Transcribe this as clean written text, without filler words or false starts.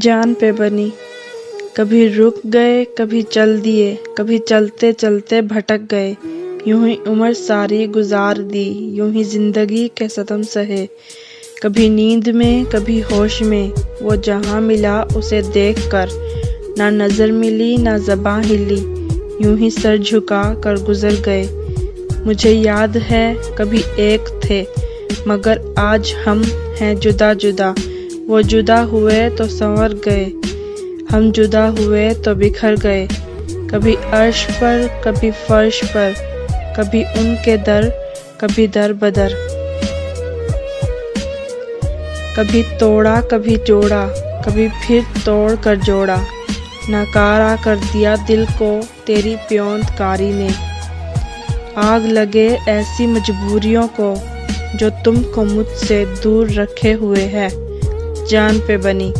جان پہ بنی، کبھی رک گئے کبھی چل دیے، کبھی چلتے چلتے بھٹک گئے، یوں ہی عمر ساری گزار دی، یوں ہی زندگی کے ستم سہے، کبھی نیند میں کبھی ہوش میں، وہ جہاں ملا اسے دیکھ کر، نہ نظر ملی نہ زباں ہلی، یوں ہی سر جھکا کر گزر گئے۔ مجھے یاد ہے کبھی ایک تھے مگر آج ہم ہیں جدا جدا، وہ جدا ہوئے تو سنور گئے، ہم جدا ہوئے تو بکھر گئے، کبھی عرش پر کبھی فرش پر، کبھی ان کے در کبھی در بدر، کبھی توڑا کبھی جوڑا، کبھی پھر توڑ کر جوڑا، ناکارہ کر دیا دل کو تیری پیوند کاری نے، آگ لگے ایسی مجبوریوں کو جو تم کو مجھ سے دور رکھے ہوئے ہے۔ جان پہ بنی۔